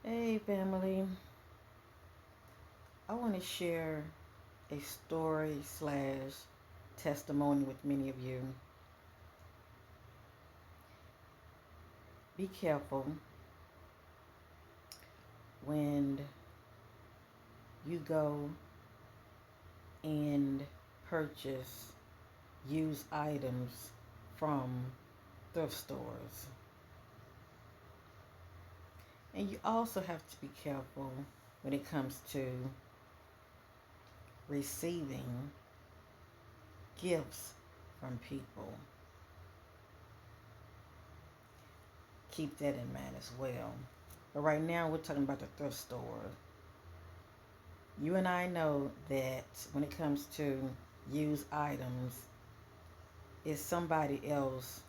Hey, family. I want to share a story slash testimony with many of you. Be careful when you go and purchase used items from thrift stores. And you also have to be careful when it comes to receiving gifts from people. Keep that in mind as well. But right now we're talking about the thrift store. You and I know that when it comes to used items, it's somebody else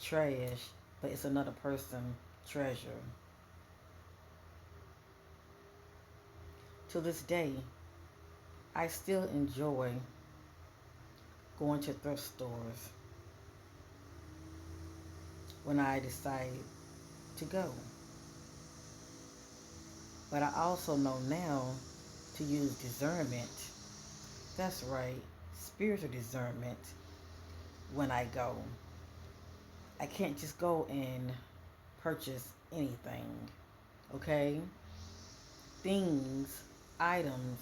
trash, but it's another person treasure. To this day, I still enjoy going to thrift stores when I decide to go. But I also know now to use discernment. That's right, spiritual discernment when I go. I can't just go and purchase anything, okay? Things, items,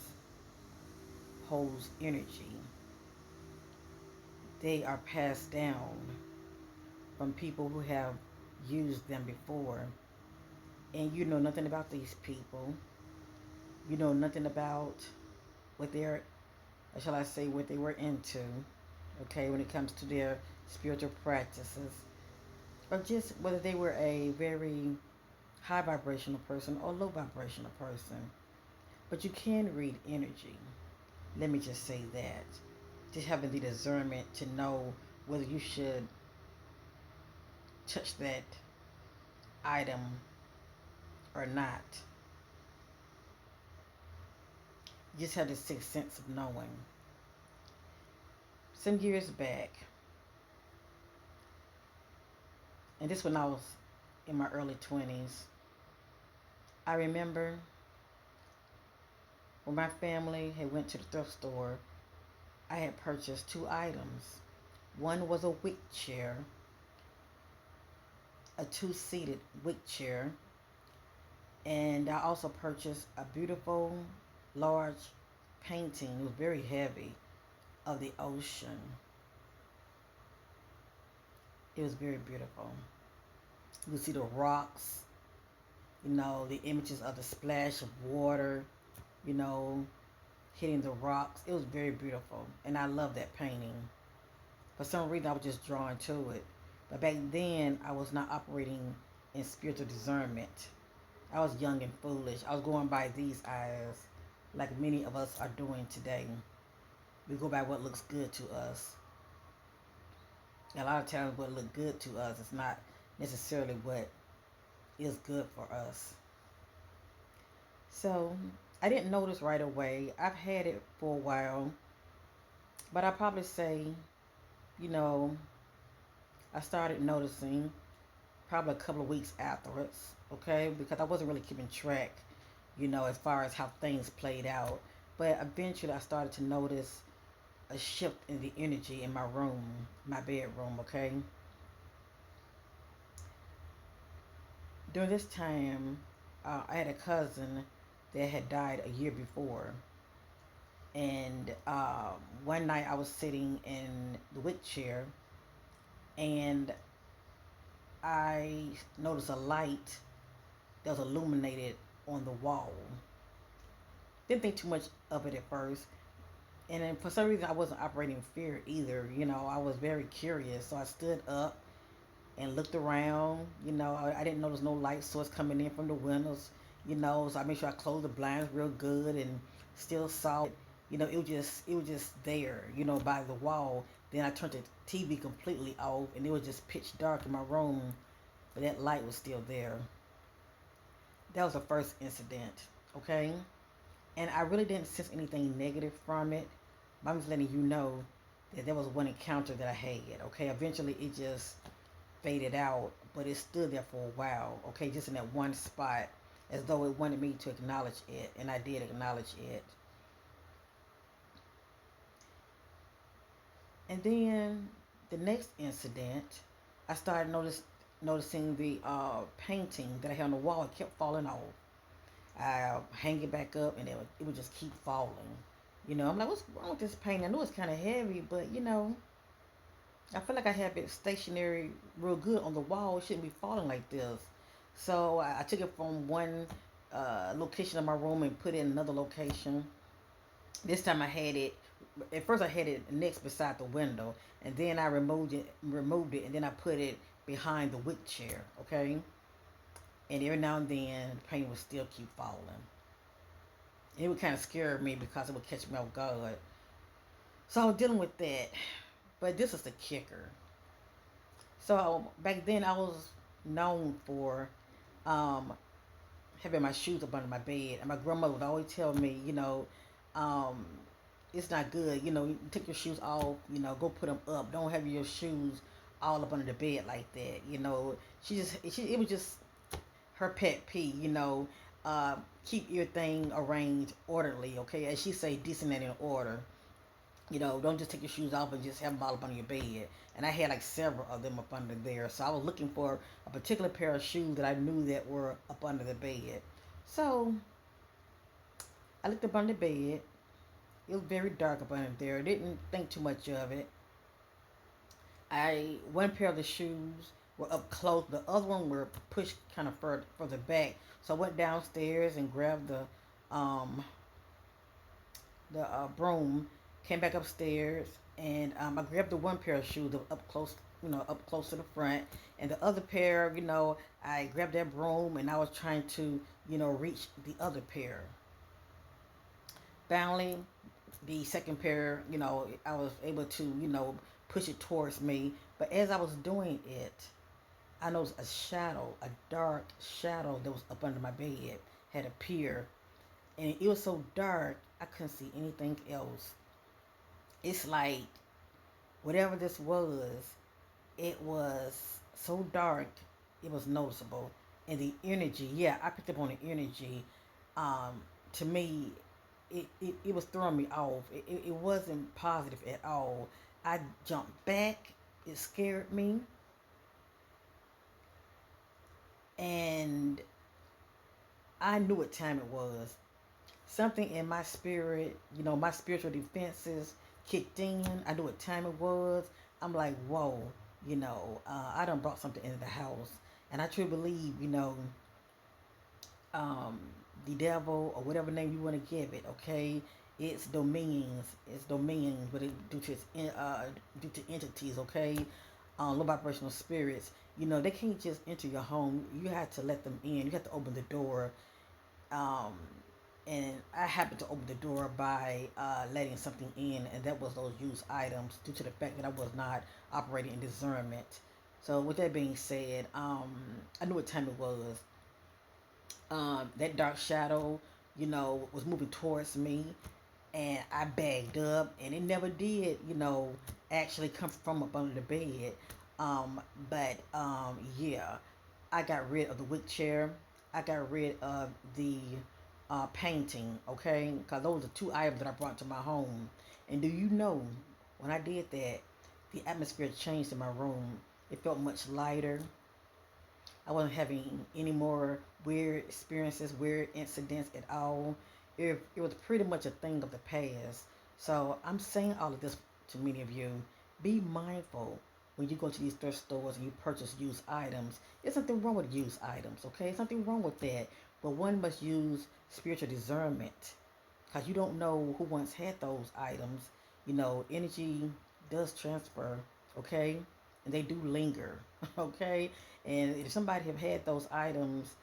holds energy. They are passed down from people who have used them before. And you know nothing about these people. You know nothing about what they're, or shall I say, what they were into, okay, when it comes to their spiritual practices. Or just whether they were a very high vibrational person or low vibrational person. But you can read energy. Let me just say that. Just having the discernment to know whether you should touch that item or not. You just have the sixth sense of knowing. Some years back, and this when I was in my early 20s, I remember when my family had went to the thrift store, I had purchased two items. One was a wick chair, a two-seated wick chair, and I also purchased a beautiful large painting. It was very heavy, of the ocean. It was very beautiful. You could see the rocks, the images of the splash of water, you know, hitting the rocks. It was very beautiful, and I love that painting. For some reason, I was just drawn to it. But back then, I was not operating in spiritual discernment. I was young and foolish. I was going by these eyes, like many of us are doing today. We go by what looks good to us. A lot of times, what looks good to us is not necessarily what is good for us. So, I didn't notice right away. I've had it for a while, but I probably say, you know, I started noticing probably a couple of weeks afterwards, okay, because I wasn't really keeping track, as far as how things played out. But eventually I started to notice a shift in the energy in my room, my bedroom, okay? During this time, I had a cousin that had died a year before. And one night I was sitting in the wick chair and I noticed a light that was illuminated on the wall. Didn't think too much of it at first. And then for some reason I wasn't operating in fear either. I was very curious. So I stood up and looked around. I didn't notice no light source coming in from the windows. So I made sure I closed the blinds real good and still saw it. It was just there, by the wall. Then I turned the TV completely off and it was just pitch dark in my room, but that light was still there. That was the first incident, okay? And I really didn't sense anything negative from it. But I'm just letting you know that there was one encounter that I had. Okay, eventually it just faded out, but it stood there for a while. Okay, just in that one spot, as though it wanted me to acknowledge it, and I did acknowledge it. And then the next incident, I started noticing the painting that I had on the wall. It kept falling off. I hang it back up, and it would just keep falling. I'm like, what's wrong with this painting? I know it's kind of heavy, but I feel like I have it stationary real good on the wall. It shouldn't be falling like this. So I took it from one location of my room and put it in another location. This time I had it. At first I had it next beside the window, and then I removed it, and then I put it behind the wick chair. Okay, and every now and then the paint would still keep falling. It would kind of scare me because it would catch me off guard. So I was dealing with that. But this is the kicker. So back then I was known for um, having my shoes up under my bed, and my grandmother would always tell me, um, it's not good. You take your shoes off. Go put them up. Don't have your shoes all up under the bed like that. It was just her pet peeve. Keep your thing arranged orderly. Okay, as she say, decent and in order. Don't just take your shoes off and just have them all up under your bed. And I had like several of them up under there. So I was looking for a particular pair of shoes that I knew that were up under the bed. So I looked up under the bed. It was very dark up under there. I didn't think too much of it. One pair of the shoes were up close. The other one were pushed kind of further back. So I went downstairs and grabbed the broom, came back upstairs, and I grabbed the one pair of shoes that were up close to the front, and the other pair, I grabbed that broom and I was trying to, reach the other pair. Finally, the second pair, I was able to, push it towards me. But as I was doing it, I noticed a shadow, a dark shadow that was up under my bed had appeared, and it was so dark I couldn't see anything else. It's like whatever this was, it was so dark, it was noticeable. And the energy, yeah, I picked up on the energy. Um, to me, it was throwing me off. It wasn't positive at all. I jumped back. It scared me. And I knew what time it was. Something in my spirit, my spiritual defenses kicked in. I knew what time it was. I'm like, whoa, I done brought something into the house. And I truly believe, um, the devil or whatever name you want to give it, okay? It's dominions, but due to entities, okay? Low vibrational spirits. They can't just enter your home. You have to let them in. You have to open the door. Um, and I happened to open the door by letting something in, and that was those used items due to the fact that I was not operating in discernment. So, with that being said, I knew what time it was. That dark shadow, was moving towards me, and I bagged up, and it never did, actually come from up under the bed. But yeah, I got rid of the wick chair. I got rid of the painting, okay? Because those are two items that I brought to my home. And do you know, when I did that, the atmosphere changed in my room. It felt much lighter. I wasn't having any more weird experiences, weird incidents at all. It was pretty much a thing of the past. So I'm saying all of this to many of you. Be mindful when you go to these thrift stores and you purchase used items. There's nothing wrong with used items, okay? There's nothing wrong with that. But one must use spiritual discernment because you don't know who once had those items. Energy does transfer, okay? And they do linger, okay? And if somebody have had those items,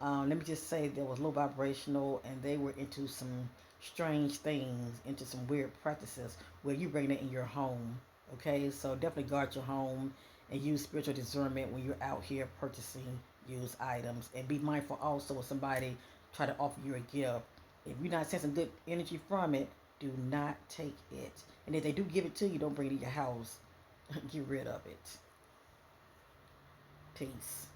let me just say they was low vibrational and they were into some strange things, into some weird practices where you bring that in your home. Okay, so definitely guard your home and use spiritual discernment when you're out here purchasing used items. And be mindful also when somebody try to offer you a gift. If you're not sensing good energy from it, do not take it. And if they do give it to you, don't bring it to your house. Get rid of it. Peace.